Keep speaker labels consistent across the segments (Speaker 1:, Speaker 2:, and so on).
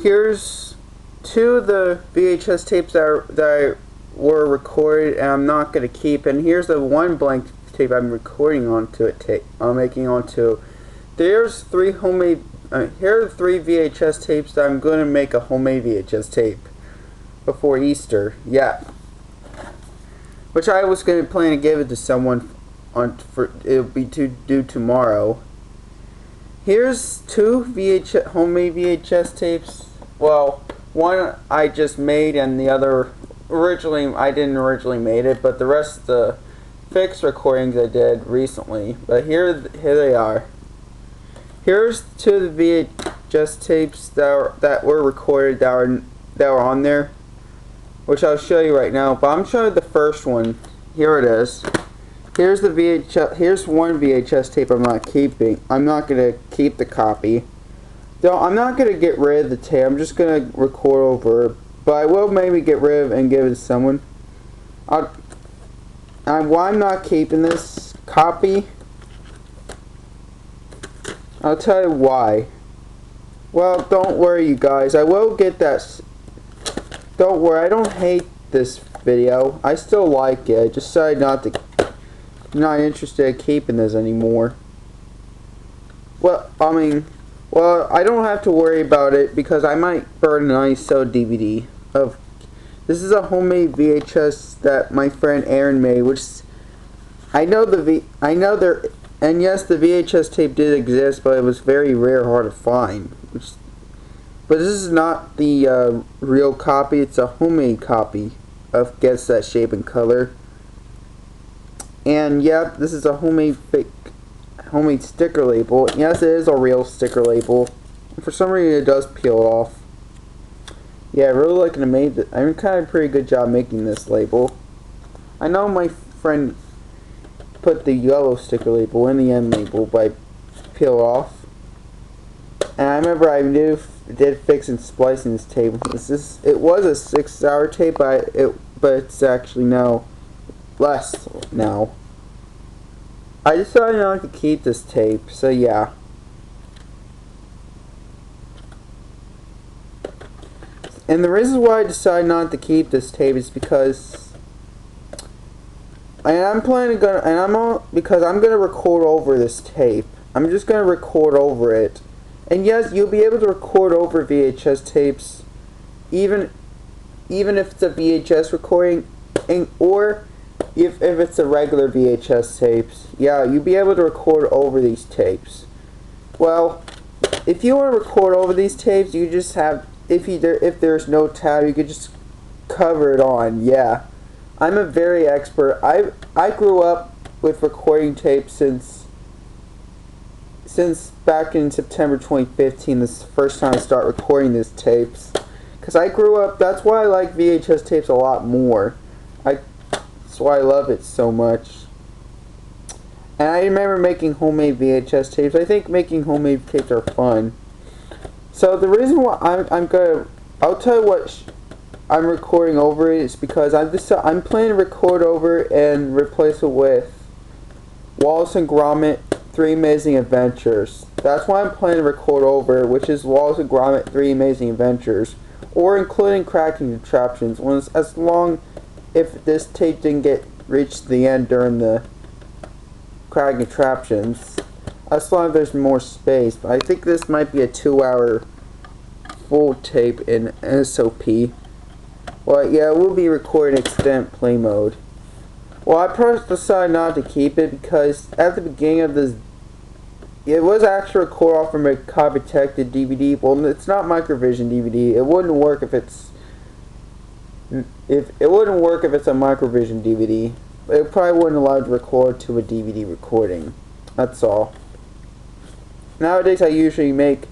Speaker 1: here's two of the VHS tapes that were recorded and I'm not going to keep, and here's the one blank tape I'm recording onto it. I'm making onto. There's three homemade. Here are the three VHS tapes that I'm going to make a homemade VHS tape before Easter. Yeah, which I was going to plan to give it to someone for it'll be due tomorrow. Here's two homemade VHS tapes. Well, one I just made and the other I didn't originally made it, but the rest of the fixed recordings I did recently. But here they are. Here's two of the VHS tapes that were recorded that were on there, which I'll show you right now. But I'm showing the first one. Here it is. Here's one VHS tape I'm not keeping. I'm not gonna keep the copy. So I'm not gonna get rid of the tape. I'm just gonna record over it. But I will maybe get rid of it and give it to someone. Why I'm not keeping this copy, I'll tell you why. Well, don't worry, you guys. I will get that. Don't worry. I don't hate this video. I still like it. I decided not interested in keeping this anymore. Well, I don't have to worry about it because I might burn an ISO DVD of. This is a homemade VHS that my friend Aaron made, which and yes, the VHS tape did exist, but it was very rare, hard to find. But this is not the real copy. It's a homemade copy of Gets That Shape and Color. And yeah, this is a homemade sticker label. Yes, it is a real sticker label. For some reason, it does peel off. Yeah, I really like to make it. I'm kind of pretty good job making this label. I know my friend put the yellow sticker label in the end label, but I peel off. And I remember I did fix and splicing this tape. It was a 6-hour tape, but it's actually now less now. I decided not to keep this tape, so yeah. And the reason why I decided not to keep this tape is because I'm gonna record over this tape. I'm just gonna record over it. And yes, you'll be able to record over VHS tapes, even if it's a VHS recording, or if it's a regular VHS tapes. Yeah, you'll be able to record over these tapes. Well, if you want to record over these tapes, you just have, if there's no tab, you could just cover it on. Yeah, I'm a very expert. I grew up with recording tapes since back in September 2015. This is the first time I start recording these tapes, because I grew up. That's why I like VHS tapes a lot more. That's why I love it so much. And I remember making homemade VHS tapes. I think making homemade tapes are fun. So the reason why I'll tell you what I'm recording over it is because I'm planning to record over and replace it with Wallace and Gromit 3 Amazing Adventures. That's why I'm planning to record over, which is Wallace and Gromit 3 Amazing Adventures, or including Cracking Contraptions, as long if this tape didn't reach the end during the Cracking Contraptions, as long as there's more space. But I think this might be a 2-hour full tape in SOP. Well, yeah, we'll be recording extended play mode. Well, I first decided not to keep it because at the beginning of this, it was actually recorded off from a copy protected DVD. Well, it's not Microvision DVD. It wouldn't work if it's a Microvision DVD. It probably wouldn't allow it to record to a DVD recording. That's all. Nowadays, I usually make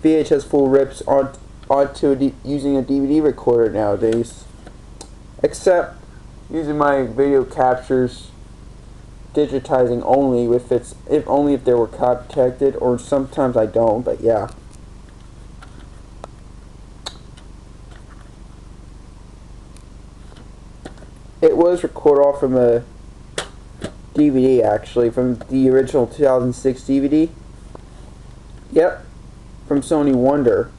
Speaker 1: VHS full rips using a DVD recorder nowadays. Except using my video captures, digitizing only if they were copy protected, or sometimes I don't. But yeah. It was recorded off from a DVD, actually, from the original 2006 DVD. Yep, from Sony Wonder.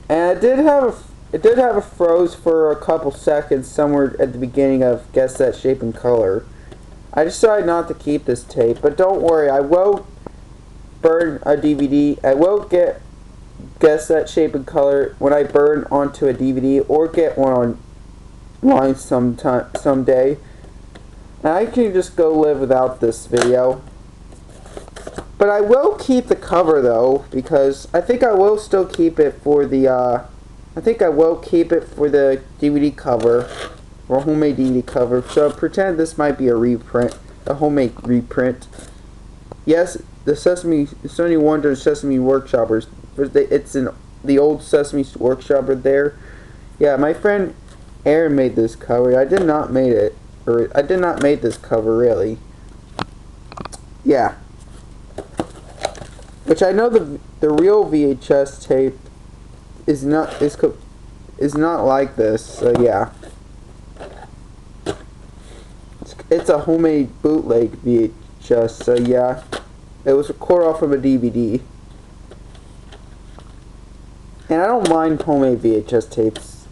Speaker 1: And it did have a froze for a couple seconds somewhere at the beginning of Guess That Shape and Color. I decided not to keep this tape, but don't worry, I will burn a DVD. I will get Guess That Shape and Color when I burn onto a DVD, or get one online someday. And I can just go live without this video. But I will keep the cover though, because I think I will still keep it for the I think I will keep it for the DVD cover, or homemade DVD cover. So pretend this might be a reprint, a homemade reprint. Yes, the Sony Wonder Sesame Workshopper. It's in the old Sesame Workshopper there. Yeah, my friend Aaron made this cover. I did not make it, or I did not make this cover really. Yeah. Which I know the real VHS tape is not like this. So yeah. It's a homemade bootleg VHS. So yeah. It was recorded off of a DVD. And I don't mind homemade VHS tapes.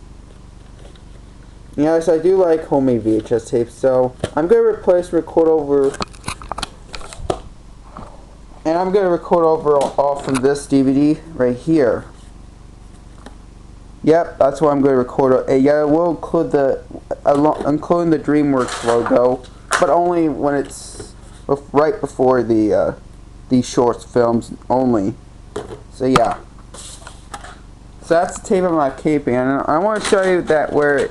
Speaker 1: Yes, I do like homemade VHS tapes. So I'm going to replace record over. And I'm going to record over off from this DVD right here. Yep, that's what I'm going to record. Yeah, it will include including the DreamWorks logo, but only when it's right before the these short films only. So yeah. So that's the tape I'm not keeping, and I want to show you that where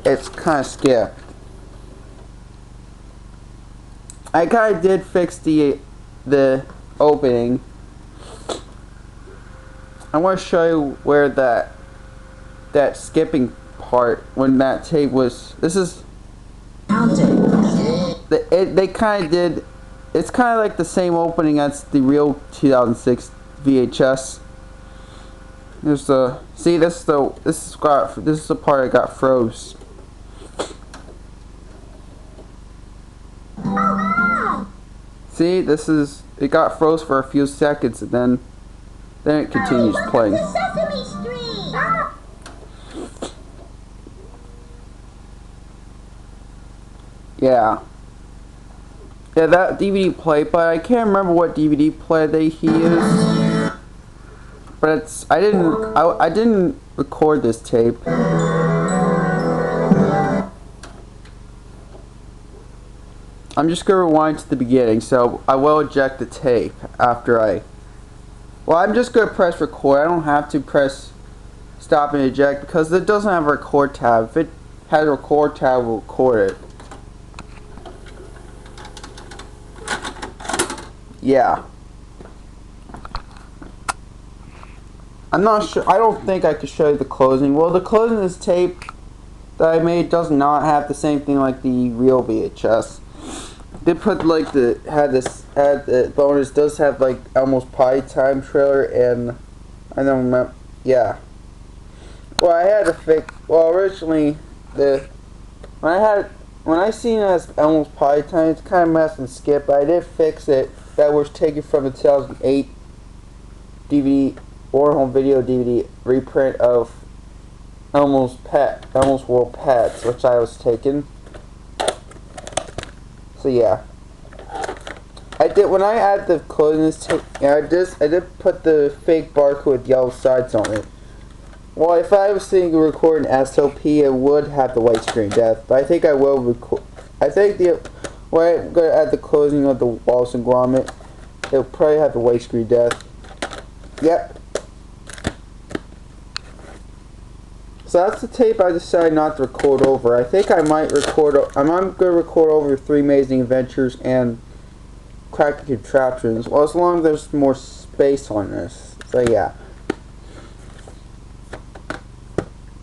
Speaker 1: it's kind of skipped. I kind of did fix the opening. I want to show you where that skipping part, when that tape was, this is they kind of did, it's kind of like the same opening as the real 2006 VHS. There's the, see, this is the part I got froze. See, this is, it got froze for a few seconds, and then it continues playing. Yeah. Yeah, that DVD player, but I can't remember what DVD player he used. But it's, I didn't record this tape. I'm just going to rewind to the beginning, so I will eject the tape after well, I'm just going to press record. I don't have to press stop and eject because it doesn't have a record tab. If it had a record tab, we'll record it. Yeah. I'm not sure. I don't think I could show you the closing. Well, the closing of this tape that I made does not have the same thing like the real VHS. They put like had the bonus does have like almost Pie Time trailer, and I don't remember. Yeah. Well, I had to fix. Well, originally when I seen it as almost Pie Time, it's kind of messed and skipped. But I did fix it. That was taken from the 2008 DVD or home video DVD reprint of Almost World Pets, which I was taking. So yeah, I did when I added the closing tape. Yeah, I did put the fake barcode with yellow sides on it. Well, if I was seeing a recording SOP, it would have the white screen death. But I think I will record. I think when I'm gonna add the closing of the Wallace and Gromit, it'll probably have the white screen death. Yep. So that's the tape I decided not to record over. I think I might record. I'm going to record over Three Amazing Adventures and Cracking Contraptions. Well, as long as there's more space on this. So yeah.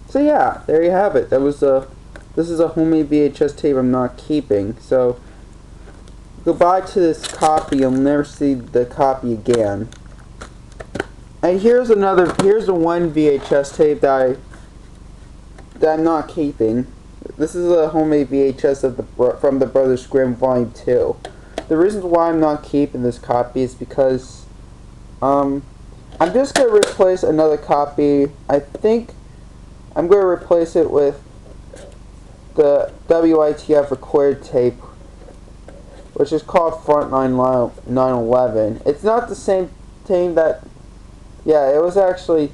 Speaker 1: So yeah, there you have it. This is a homemade VHS tape I'm not keeping. So goodbye to this copy. You'll never see the copy again. And here's the one VHS tape that I'm not keeping. This is a homemade VHS from the Brothers Grimm Volume 2. The reason why I'm not keeping this copy is because I'm just going to replace another copy. I think I'm going to replace it with the WITF recorded tape, which is called Frontline 911. It's not the same tape that, yeah, it was actually,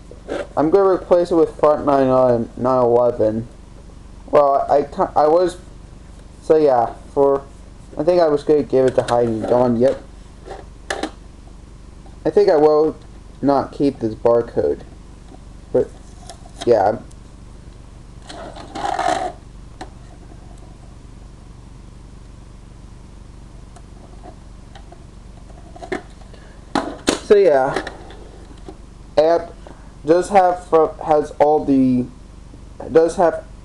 Speaker 1: I'm going to replace it with Frontline 911. Well, I was, so yeah, I think I was going to give it to Heidi Dawn. Yep. I think I will not keep this barcode, but yeah. So yeah, app does have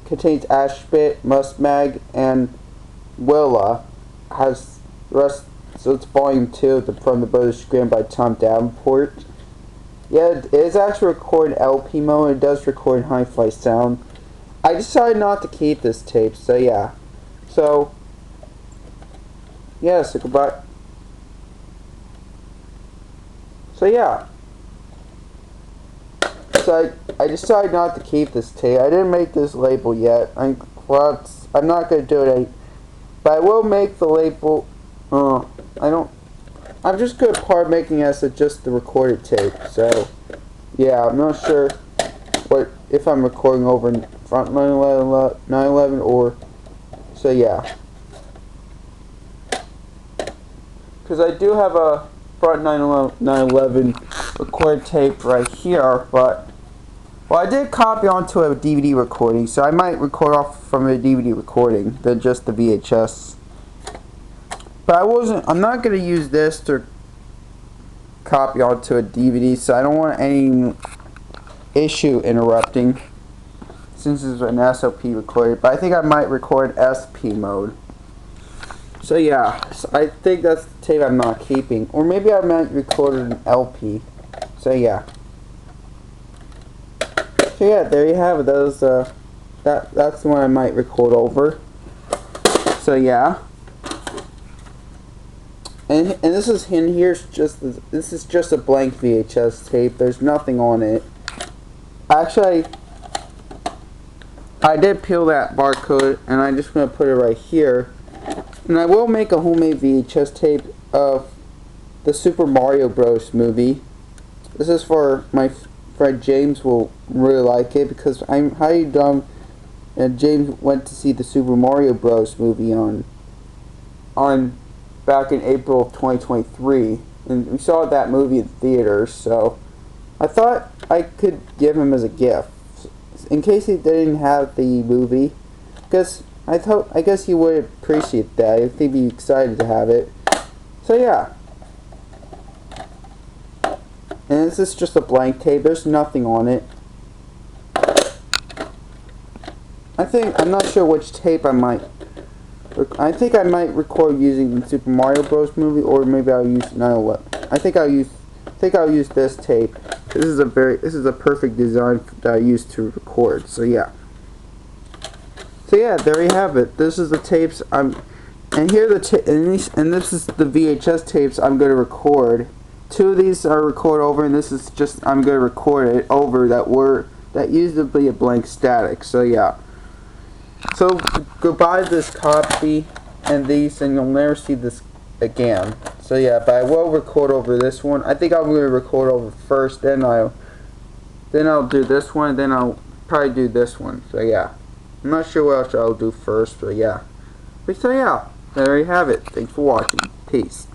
Speaker 1: contains Ashbit, Mustmag, and Willa. Has the rest, so it's volume 2 from the Brothers Grimm by Tom Davenport. Yeah, it is actually recorded LP mode. It does record hi-fi sound. I decided not to keep this tape, so yeah. So yeah, so goodbye. So yeah. So I decided not to keep this tape. I didn't make this label yet. I'm not gonna do it. But I will make the label. I'm just gonna part making as just the recorded tape. So yeah, I'm not sure if I'm recording over in Frontline 911 or. So yeah. Because I do have a Frontline 911 record tape right here, but well, I did copy onto a DVD recording, so I might record off from a DVD recording than just the VHS. But I'm not going to use this to copy onto a DVD, so I don't want any issue interrupting since it's an SOP recording. But I think I might record SP mode. So yeah, so I think that's the tape I'm not keeping. Or maybe I might record an LP. So yeah. So yeah, there you have it. That's the one I might record over. So yeah. And this is in here's just this is just a blank VHS tape. There's nothing on it. Actually, I did peel that barcode, and I'm just gonna put it right here. And I will make a homemade VHS tape of the Super Mario Bros. Movie. This is for my friend James. Will really like it because I'm highly dumb. And James went to see the Super Mario Bros. Movie on back in April of 2023, and we saw that movie in theaters. So I thought I could give him as a gift in case he didn't have the movie, because I guess he would appreciate that. I think he'd be excited to have it. So yeah. And this is just a blank tape. There's nothing on it. I'm not sure which tape I think I might record using the Super Mario Bros. Movie, or maybe I'll use 911. I think I'll use this tape. This is a perfect design that I use to record. So yeah. So yeah, there you have it. This is the tapes and this is the VHS tapes I'm going to record. 2 of these are record over, and this is just I'm going to record it over that used to be a blank static. So yeah. So goodbye this copy and these, and you'll never see this again. So yeah, but I will record over this one. I think I'm going to record over first, then I'll do this one, then I'll probably do this one. So yeah. I'm not sure what else I'll do first, but yeah. But so yeah, there you have it. Thanks for watching. Peace.